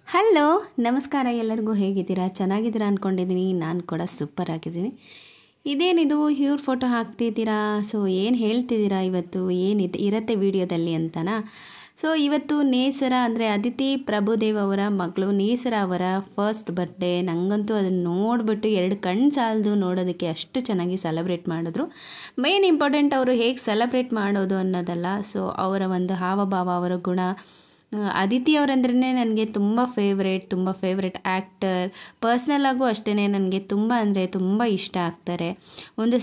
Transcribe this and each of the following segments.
hello ನಮಸ್ಕಾರ ಎಲ್ಲರಿಗೂ ಹೇಗಿದ್ದೀರಾ ಚೆನ್ನಾಗಿದ್ದೀರಾ ಅಂದ್ಕೊಂಡಿದ್ದೀನಿ ನಾನು ಕೂಡ ಸೂಪರ್ ಆಗಿದ್ದೀನಿ ಇದೇನಿದು ಇವ್ರ ಫೋಟೋ ಹಾಕ್ತಿದ್ದೀರಾ ಸೊ ಏನು ಹೇಳ್ತಿದ್ದೀರಾ ಇವತ್ತು ಏನು ಇರುತ್ತೆ ವಿಡಿಯೋದಲ್ಲಿ ಅಂತನಾ ಸೊ ಇವತ್ತು ನೇಸರ ಅಂದರೆ ಅದಿತಿ ಪ್ರಭುದೇವ್ ಅವರ ಮಗಳು ನೇಸರ ಅವರ ಫಸ್ಟ್ ಬರ್ತ್ಡೇ ನನಗಂತೂ ಅದನ್ನು ನೋಡಿಬಿಟ್ಟು ಎರಡು ಕಣ್ಣು ಸಾಲದು ನೋಡೋದಕ್ಕೆ ಅಷ್ಟು ಚೆನ್ನಾಗಿ ಸೆಲೆಬ್ರೇಟ್ ಮಾಡಿದ್ರು ಮೇನ್ ಇಂಪಾರ್ಟೆಂಟ್ ಅವರು ಹೇಗೆ ಸೆಲೆಬ್ರೇಟ್ ಮಾಡೋದು ಅನ್ನೋದಲ್ಲ ಸೊ ಅವರ ಒಂದು ಹಾವಭಾವ ಅವರ ಗುಣ ಅದಿತಿ ಅವರಂದ್ರೇ ನನಗೆ ತುಂಬ ಫೇವ್ರೇಟ್ ಆ್ಯಕ್ಟರ್ ಪರ್ಸ್ನಲ್ ಆಗು ಅಷ್ಟೇ ನನಗೆ ತುಂಬ ಅಂದರೆ ತುಂಬ ಇಷ್ಟ ಆಗ್ತಾರೆ ಒಂದು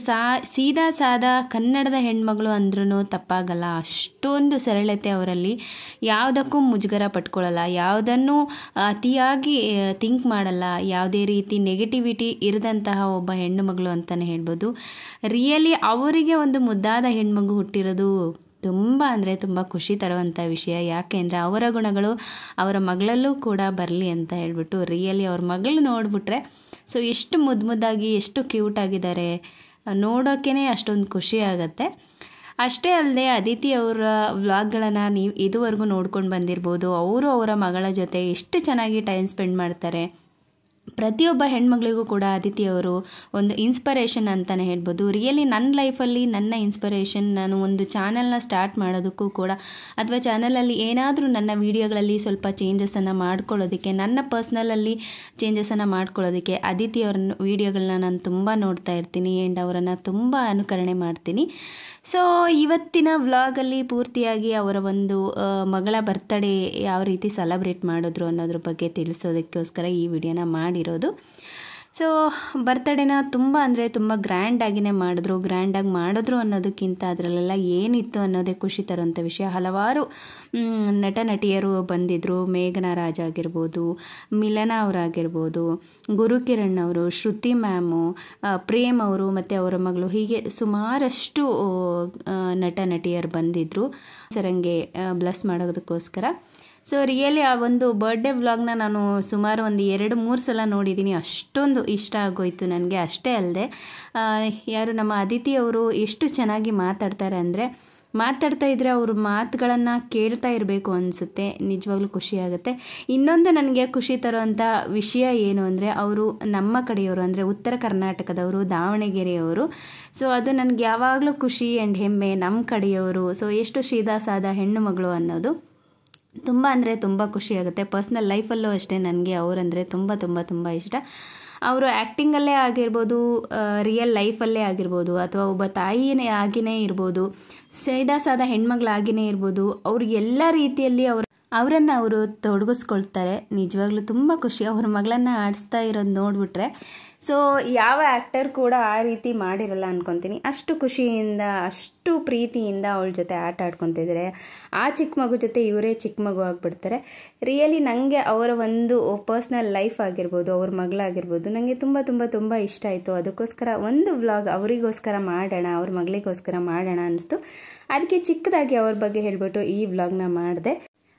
ಸೀದಾ ಸಾದಾ ಕನ್ನಡದ ಹೆಣ್ಮಗಳು ಅಂದ್ರೂ ತಪ್ಪಾಗಲ್ಲ ಅಷ್ಟೊಂದು ಸರಳತೆ ಅವರಲ್ಲಿ ಯಾವುದಕ್ಕೂ ಮುಜುಗರ ಪಟ್ಕೊಳ್ಳಲ್ಲ ಯಾವುದನ್ನು ಅತಿಯಾಗಿ ಥಿಂಕ್ ಮಾಡಲ್ಲ ಯಾವುದೇ ರೀತಿ ನೆಗೆಟಿವಿಟಿ ಇರದಂತಹ ಒಬ್ಬ ಹೆಣ್ಣು ಮಗಳು ಅಂತಲೇ ಹೇಳ್ಬೋದು ರಿಯಲಿ ಅವರಿಗೆ ಒಂದು ಮುದ್ದಾದ ಹೆಣ್ಮಗು ಹುಟ್ಟಿರೋದು ತುಂಬ ಅಂದರೆ ತುಂಬ ಖುಷಿ ತರುವಂಥ ವಿಷಯ ಯಾಕೆಂದರೆ ಅವರ ಗುಣಗಳು ಅವರ ಮಗಳಲ್ಲೂ ಕೂಡ ಬರಲಿ ಅಂತ ಹೇಳ್ಬಿಟ್ಟು ರಿಯಲಿ ಅವ್ರ ಮಗಳು ನೋಡಿಬಿಟ್ರೆ ಸೊ ಎಷ್ಟು ಮುದ್ದಾಗಿ ಎಷ್ಟು ಕ್ಯೂಟ್ ಆಗಿದ್ದಾರೆ ನೋಡೋಕ್ಕೇ ಅಷ್ಟೊಂದು ಖುಷಿ ಆಗುತ್ತೆ ಅಷ್ಟೇ ಅಲ್ಲದೆ ಅದಿತಿ ಅವರ ವ್ಲಾಗ್ಗಳನ್ನು ನೀವು ಇದುವರೆಗೂ ನೋಡ್ಕೊಂಡು ಬಂದಿರ್ಬೋದು ಅವರು ಅವರ ಮಗಳ ಜೊತೆ ಎಷ್ಟು ಚೆನ್ನಾಗಿ ಟೈಮ್ ಸ್ಪೆಂಡ್ ಮಾಡ್ತಾರೆ ಪ್ರತಿಯೊಬ್ಬ ಹೆಣ್ಮಗಳಿಗೂ ಕೂಡ ಅದಿತಿ ಅವರು ಒಂದು ಇನ್ಸ್ಪಿರೇಷನ್ ಅಂತಲೇ ಹೇಳ್ಬೋದು ರಿಯಲಿ ನನ್ನ ಲೈಫಲ್ಲಿ ನನ್ನ ಇನ್ಸ್ಪಿರೇಷನ್ ನಾನು ಒಂದು ಚಾನಲ್ನ ಸ್ಟಾರ್ಟ್ ಮಾಡೋದಕ್ಕೂ ಕೂಡ ಅಥವಾ ಚಾನಲಲ್ಲಿ ಏನಾದರೂ ನನ್ನ ವೀಡಿಯೋಗಳಲ್ಲಿ ಸ್ವಲ್ಪ ಚೇಂಜಸನ್ನು ಮಾಡ್ಕೊಳ್ಳೋದಕ್ಕೆ ನನ್ನ ಪರ್ಸ್ನಲಲ್ಲಿ ಚೇಂಜಸನ್ನು ಮಾಡ್ಕೊಳ್ಳೋದಕ್ಕೆ ಅದಿತಿ ಅವ್ರ ವೀಡಿಯೋಗಳನ್ನ ನಾನು ತುಂಬ ನೋಡ್ತಾ ಇರ್ತೀನಿ ಆ್ಯಂಡ್ ಅವರನ್ನು ತುಂಬ ಅನುಕರಣೆ ಮಾಡ್ತೀನಿ ಸೊ ಇವತ್ತಿನ ವ್ಲಾಗಲ್ಲಿ ಪೂರ್ತಿಯಾಗಿ ಅವರ ಒಂದು ಮಗಳ ಬರ್ತ್ಡೇ ಯಾವ ರೀತಿ ಸೆಲೆಬ್ರೇಟ್ ಮಾಡಿದ್ರು ಅನ್ನೋದ್ರ ಬಗ್ಗೆ ತಿಳಿಸೋದಕ್ಕೋಸ್ಕರ ಈ ವಿಡಿಯೋನ ಮಾಡಿರೋದು ಸೊ ಬರ್ತ್ಡೇನ ತುಂಬ ಅಂದರೆ ತುಂಬ ಗ್ರ್ಯಾಂಡಾಗಿಯೇ ಮಾಡಿದ್ರು ಅನ್ನೋದಕ್ಕಿಂತ ಅದರಲ್ಲೆಲ್ಲ ಏನಿತ್ತು ಅನ್ನೋದೇ ಖುಷಿ ತರುವಂಥ ವಿಷಯ ಹಲವಾರು ನಟ ನಟಿಯರು ಬಂದಿದ್ದರು ಮೇಘನಾ ರಾಜ್ ಆಗಿರ್ಬೋದು ಮಿಲನಾ ಅವರಾಗಿರ್ಬೋದು ಗುರುಕಿರಣ್ ಅವರು ಶ್ರುತಿ ಮ್ಯಾಮು ಪ್ರೇಮ್ ಅವರು ಮತ್ತು ಅವರ ಮಗಳು ಹೀಗೆ ಸುಮಾರಷ್ಟು ನಟ ನಟಿಯರು ಬಂದಿದ್ದರು ಸರಂಗೆ ಬ್ಲೆಸ್ ಮಾಡೋದಕ್ಕೋಸ್ಕರ ಸೊ ರಿಯಲಿ ಆ ಒಂದು ಬರ್ಡೇ ವ್ಲಾಗ್ನ ನಾನು ಸುಮಾರು ಒಂದು 2-3 ಸಲ ನೋಡಿದ್ದೀನಿ ಅಷ್ಟೊಂದು ಇಷ್ಟ ಆಗೋಯ್ತು ನನಗೆ ಅಷ್ಟೇ ಅಲ್ಲದೆ ಯಾರು ನಮ್ಮ ಅದಿತಿ ಅವರು ಎಷ್ಟು ಚೆನ್ನಾಗಿ ಮಾತಾಡ್ತಾರೆ ಅಂದರೆ ಮಾತಾಡ್ತಾ ಇದ್ದರೆ ಅವ್ರ ಮಾತುಗಳನ್ನು ಕೇಳ್ತಾ ಇರಬೇಕು ಅನಿಸುತ್ತೆ ನಿಜವಾಗ್ಲೂ ಖುಷಿಯಾಗುತ್ತೆ ಇನ್ನೊಂದು ನನಗೆ ಖುಷಿ ತರುವಂಥ ವಿಷಯ ಏನು ಅಂದರೆ ಅವರು ನಮ್ಮ ಕಡೆಯವರು ಅಂದರೆ ಉತ್ತರ ಕರ್ನಾಟಕದವರು ದಾವಣಗೆರೆಯವರು ಸೊ ಅದು ನನಗೆ ಯಾವಾಗಲೂ ಖುಷಿ ಆ್ಯಂಡ್ ಹೆಮ್ಮೆ ನಮ್ಮ ಕಡೆಯವರು ಸೊ ಎಷ್ಟು ಸೀದಾ ಸಾದಾ ಹೆಣ್ಣು ಮಗಳು ಅನ್ನೋದು ತುಂಬ ಅಂದರೆ ತುಂಬ ಖುಷಿಯಾಗುತ್ತೆ ಪರ್ಸ್ನಲ್ ಲೈಫಲ್ಲೂ ಅಷ್ಟೇ ನನಗೆ ಅವರಂದರೆ ತುಂಬ ಇಷ್ಟ ಅವರು ಆ್ಯಕ್ಟಿಂಗಲ್ಲೇ ಆಗಿರ್ಬೋದು ರಿಯಲ್ ಲೈಫಲ್ಲೇ ಆಗಿರ್ಬೋದು ಅಥವಾ ಒಬ್ಬ ತಾಯಿನೇ ಆಗಿಯೇ ಇರ್ಬೋದು ಸೀದಾ ಸಾದಾ ಹೆಣ್ಮಗಳಾಗಿಯೇ ಇರ್ಬೋದು ಅವ್ರು ಎಲ್ಲ ರೀತಿಯಲ್ಲಿ ಅವರನ್ನು ಅವರು ತೊಡಗಿಸ್ಕೊಳ್ತಾರೆ ನಿಜವಾಗ್ಲೂ ತುಂಬ ಖುಷಿ ಅವ್ರ ಮಗಳನ್ನು ಆಡಿಸ್ತಾ ಇರೋದು ನೋಡಿಬಿಟ್ರೆ ಸೊ ಯಾವ ಆ್ಯಕ್ಟರ್ ಕೂಡ ಆ ರೀತಿ ಮಾಡಿರಲ್ಲ ಅಂದ್ಕೊತೀನಿ ಅಷ್ಟು ಖುಷಿಯಿಂದ ಅಷ್ಟು ಪ್ರೀತಿಯಿಂದ ಅವಳ ಜೊತೆ ಆಟ ಆಡ್ಕೊತಿದ್ದಾರೆ ಆ ಚಿಕ್ಕ ಮಗು ಜೊತೆ ಇವರೇ ಚಿಕ್ಕ ಮಗು ಆಗಿಬಿಡ್ತಾರೆ ರಿಯಲಿ ನನಗೆ ಅವರ ಒಂದು ಪರ್ಸ್ನಲ್ ಲೈಫ್ ಆಗಿರ್ಬೋದು ಅವ್ರ ಮಗಳಾಗಿರ್ಬೋದು ನನಗೆ ತುಂಬ ಇಷ್ಟ ಆಯಿತು ಅದಕ್ಕೋಸ್ಕರ ಒಂದು ವ್ಲಾಗ್ ಅವರಿಗೋಸ್ಕರ ಮಾಡೋಣ ಅವ್ರ ಮಗಳಿಗೋಸ್ಕರ ಮಾಡೋಣ ಅನ್ನಿಸ್ತು ಅದಕ್ಕೆ ಚಿಕ್ಕದಾಗಿ ಅವ್ರ ಬಗ್ಗೆ ಹೇಳಿಬಿಟ್ಟು ಈ ವ್ಲಾಗ್ನ ಮಾಡಿದೆ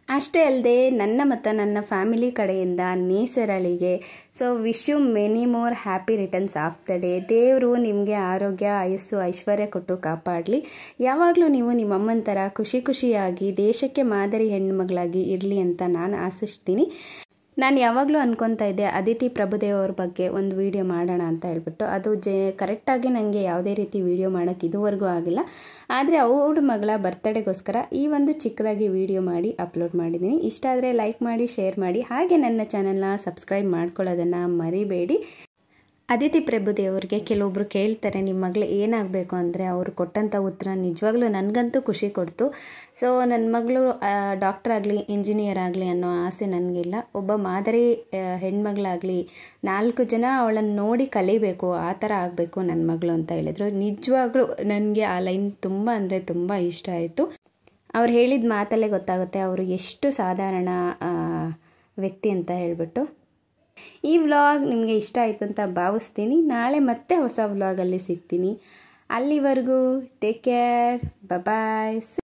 ಅಷ್ಟೇ ಅಲ್ಲದೆ ನನ್ನ ಮತ್ತು ನನ್ನ ಫ್ಯಾಮಿಲಿ ಕಡೆಯಿಂದ ನೇಸರಳಿಗೆ so wish you many more happy returns of the day ದೇವರು ನಿಮಗೆ ಆರೋಗ್ಯ ಆಯಸ್ಸು ಐಶ್ವರ್ಯ ಕೊಟ್ಟು ಕಾಪಾಡಲಿ ಯಾವಾಗಲೂ ನೀವು ನಿಮ್ಮಮ್ಮನ ಥರ ಖುಷಿಯಾಗಿ ದೇಶಕ್ಕೆ ಮಾದರಿ ಹೆಣ್ಣುಮಗಳಾಗಿ ಇರಲಿ ಅಂತ ನಾನು ಆಶಿಸ್ತೀನಿ ನಾನು ಯಾವಾಗಲೂ ಅನ್ಕೊತಾ ಇದ್ದೆ ಅದಿತಿ ಪ್ರಭುದೇವ್ ಅವ್ರ ಬಗ್ಗೆ ಒಂದು ವಿಡಿಯೋ ಮಾಡೋಣ ಅಂತ ಹೇಳ್ಬಿಟ್ಟು ಅದು ಕರೆಕ್ಟಾಗಿ ನನಗೆ ಯಾವುದೇ ರೀತಿ ವಿಡಿಯೋ ಮಾಡೋಕ್ಕೆ ಇದುವರೆಗೂ ಆಗಿಲ್ಲ ಆದರೆ ಅವ್ರ ಮಗಳ ಬರ್ತ್ಡೇಗೋಸ್ಕರ ಈ ಒಂದು ಚಿಕ್ಕದಾಗಿ ವಿಡಿಯೋ ಮಾಡಿ ಅಪ್ಲೋಡ್ ಮಾಡಿದ್ದೀನಿ ಇಷ್ಟ ಆದರೆ ಲೈಕ್ ಮಾಡಿ ಶೇರ್ ಮಾಡಿ ಹಾಗೆ ನನ್ನ ಚಾನಲ್ನ ಸಬ್ಸ್ಕ್ರೈಬ್ ಮಾಡ್ಕೊಳ್ಳೋದನ್ನು ಮರಿಬೇಡಿ ಅದಿತಿ ಪ್ರಭುದೇವ್ರಿಗೆ ಕೆಲವೊಬ್ರು ಕೇಳ್ತಾರೆ ನಿಮ್ಮ ಮಗಳು ಏನಾಗಬೇಕು ಅಂದರೆ ಅವರು ಕೊಟ್ಟಂಥ ಉತ್ತರ ನಿಜವಾಗ್ಲೂ ನನಗಂತೂ ಖುಷಿ ಕೊಡ್ತು ಸೊ ನನ್ನ ಮಗಳು ಡಾಕ್ಟರ್ ಆಗಲಿ ಇಂಜಿನಿಯರ್ ಆಗಲಿ ಅನ್ನೋ ಆಸೆ ನನಗಿಲ್ಲ ಒಬ್ಬ ಮಾದರಿ ಹೆಣ್ಮಗಳಾಗಲಿ 4 ಜನ ಅವಳನ್ನು ನೋಡಿ ಕಲಿಬೇಕು ಆ ಥರ ಆಗಬೇಕು ನನ್ನ ಮಗಳು ಅಂತ ಹೇಳಿದರು ನಿಜವಾಗ್ಲೂ ನನಗೆ ಆ ಲೈನ್ ತುಂಬ ಅಂದರೆ ತುಂಬ ಇಷ್ಟ ಆಯಿತು ಅವ್ರು ಹೇಳಿದ ಮಾತಲ್ಲೇ ಗೊತ್ತಾಗುತ್ತೆ ಅವರು ಎಷ್ಟು ಸಾಧಾರಣ ವ್ಯಕ್ತಿ ಅಂತ ಹೇಳಿಬಿಟ್ಟು ಈ ವ್ಲಾಗ್ ನಿಮಗೆ ಇಷ್ಟ ಆಯಿತು ಅಂತ ಭಾವಿಸ್ತೀನಿ ನಾಳೆ ಮತ್ತೆ ಹೊಸ ವ್ಲಾಗಲ್ಲಿ ಸಿಗ್ತೀನಿ ಅಲ್ಲಿವರೆಗೂ ಟೇಕ್ ಕೇರ್ ಬಾಯ್